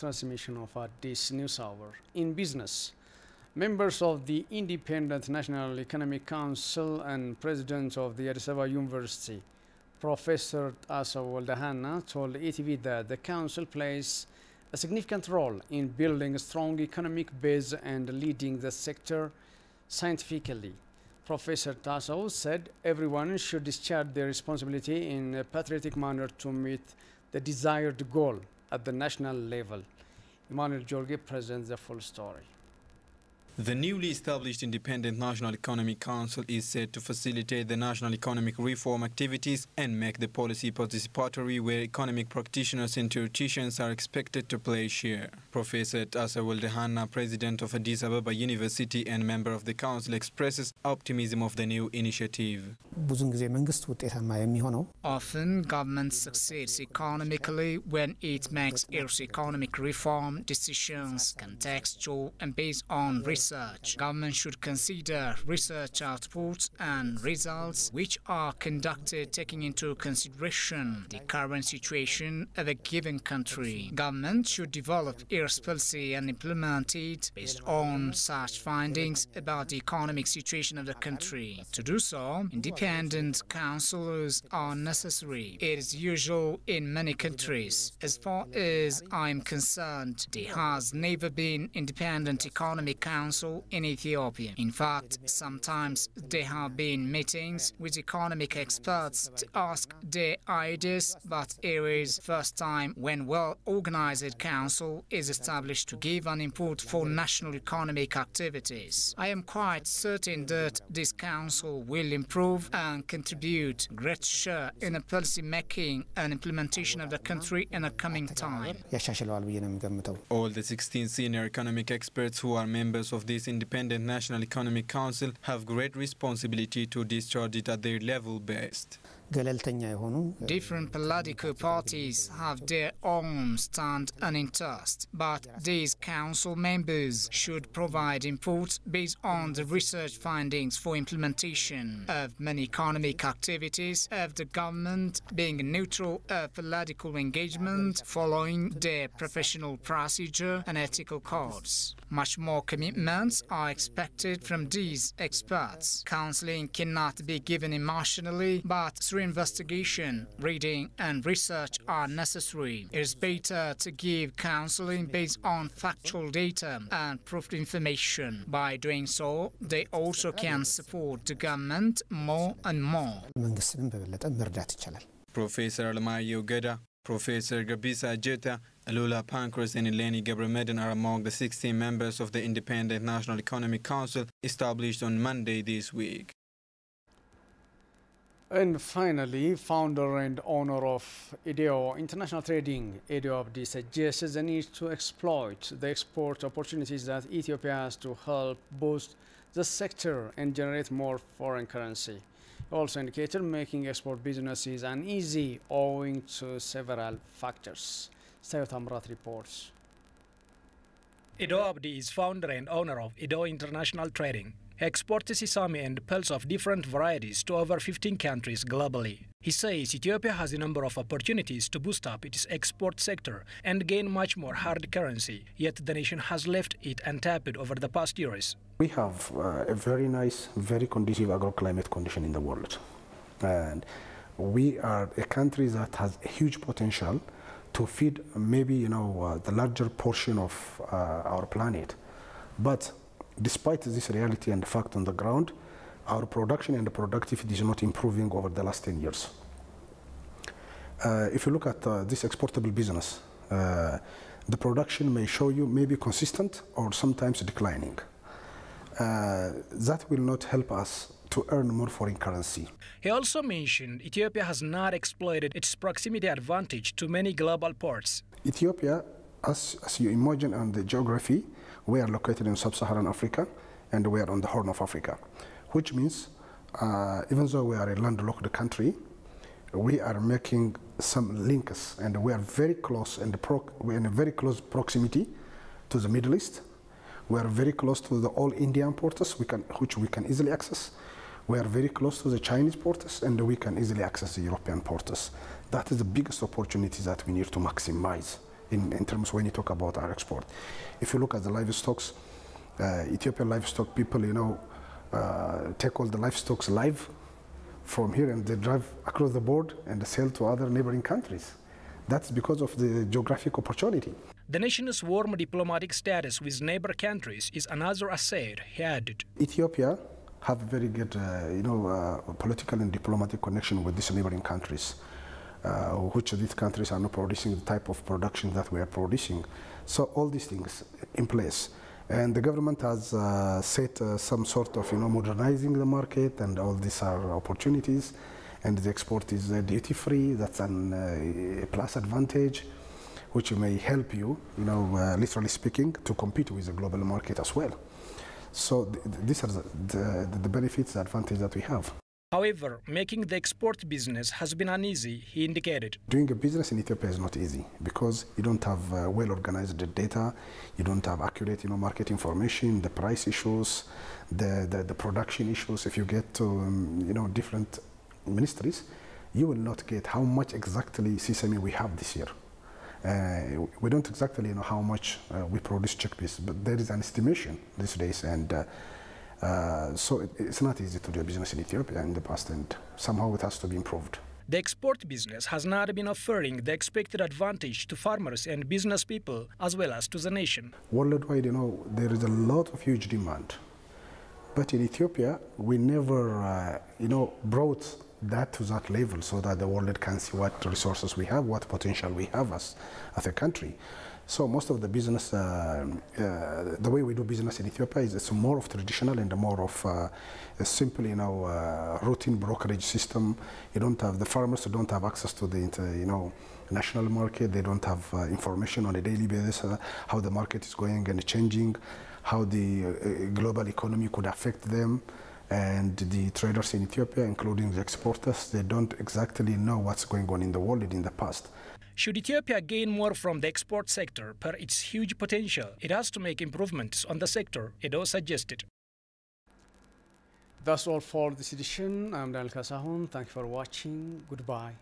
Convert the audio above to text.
transmission of this news hour. In business, members of the Independent National Economic Council and President of the Addis Ababa University, Professor Asa Waldahana, told ETV that the Council plays a significant role in building a strong economic base and leading the sector scientifically. Professor Tasso said everyone should discharge their responsibility in a patriotic manner to meet the desired goal at the national level. Emmanuel Jorge presents the full story. The newly established Independent National Economic Council is set to facilitate the national economic reform activities and make the policy participatory, where economic practitioners and theoreticians are expected to play a share. Professor Asa Waldahana, president of Addis Ababa University and member of the council, expresses optimism of the new initiative. Often, government succeeds economically when it makes its economic reform decisions contextual and based on research. Government should consider research outputs and results which are conducted taking into consideration the current situation of a given country. Government should develop its policy and implement it based on such findings about the economic situation of the country. To do so, independent councillors are necessary. It is usual in many countries. As far as I'm concerned, there has never been independent economic council in Ethiopia. In fact, sometimes there have been meetings with economic experts to ask their ideas, but it is first time when well-organized council is established to give an input for national economic activities. I am quite certain that this council will improve and contribute great share in the policy making and implementation of the country in the coming time. All the 16 senior economic experts who are members of this Independent National Economic Council have great responsibility to discharge it at their level best. Different political parties have their own stand and interest, but these council members should provide input based on the research findings for implementation of many economic activities of the government, being neutral of political engagement, following their professional procedure and ethical codes. Much more commitments are expected from these experts. Counseling cannot be given emotionally, but through investigation, reading and research are necessary. It is better to give counseling based on factual data and proved information. By doing so, they also can support the government more and more. Professor Almayo Geda, Professor Gabisa Jeta, Alula Pancras and Eleni Gabramedan are among the 16 members of the Independent National Economic Council established on Monday this week. And finally, founder and owner of Ideo International Trading, Edo Abdi, suggests the need to exploit the export opportunities that Ethiopia has to help boost the sector and generate more foreign currency. He also indicated making export businesses uneasy owing to several factors. Sayot Amrat reports. Edo Abdi is founder and owner of Edo International Trading. He exports sesame and pulse of different varieties to over 15 countries globally. He says Ethiopia has a number of opportunities to boost up its export sector and gain much more hard currency, yet the nation has left it untapped over the past years. We have a very nice, very conducive agroclimate condition in the world. And we are a country that has a huge potential to feed maybe, the larger portion of our planet. But despite this reality and the fact on the ground, our production and the productivity is not improving over the last 10 years. If you look at this exportable business, the production may show you maybe consistent or sometimes declining. That will not help us to earn more foreign currency. He also mentioned Ethiopia has not exploited its proximity advantage to many global ports. Ethiopia, as you imagine on the geography, we are located in sub-Saharan Africa and we are on the Horn of Africa, which means even though we are a landlocked country, we are making some links and we are very close and we're in a very close proximity to the Middle East. We are very close to the all Indian ports, which we can easily access. We are very close to the Chinese ports and we can easily access the European ports. That is the biggest opportunity that we need to maximize in terms when you talk about our export. If you look at the livestock, Ethiopian livestock people, take all the livestock live from here and they drive across the board and sell to other neighboring countries. That's because of the geographic opportunity. The nation's warm diplomatic status with neighbor countries is another asset, he added. Ethiopia have a very good, political and diplomatic connection with these neighboring countries, which these countries are not producing the type of production that we are producing. So all these things in place. And the government has set some sort of, modernizing the market, and all these are opportunities. And the export is duty-free. That's a plus advantage, which may help you, literally speaking, to compete with the global market as well. So these are the benefits, the advantage that we have. However, making the export business has been uneasy, he indicated. Doing a business in Ethiopia is not easy because you don't have well-organized data, you don't have accurate, market information, the price issues, the production issues. If you get to, different ministries, you will not get how much exactly sesame we have this year. We don't exactly know how much we produce chickpeas, but there is an estimation these days, and so it's not easy to do business in Ethiopia in the past, and somehow it has to be improved. The export business has not been offering the expected advantage to farmers and business people, as well as to the nation. Worldwide, there is a lot of huge demand. But in Ethiopia, we never, brought that to that level so that the world can see what resources we have, what potential we have as a country. So most of the business, the way we do business in Ethiopia is it's more of traditional and more of a simple, routine brokerage system. You don't have, the farmers don't have access to the, national market. They don't have information on a daily basis how the market is going and changing, how the global economy could affect them. And the traders in Ethiopia, including the exporters, they don't exactly know what's going on in the world in the past. Should Ethiopia gain more from the export sector per its huge potential, it has to make improvements on the sector, Edo suggested. That's all for this edition. I'm Daniel Kasahun. Thank you for watching. Goodbye.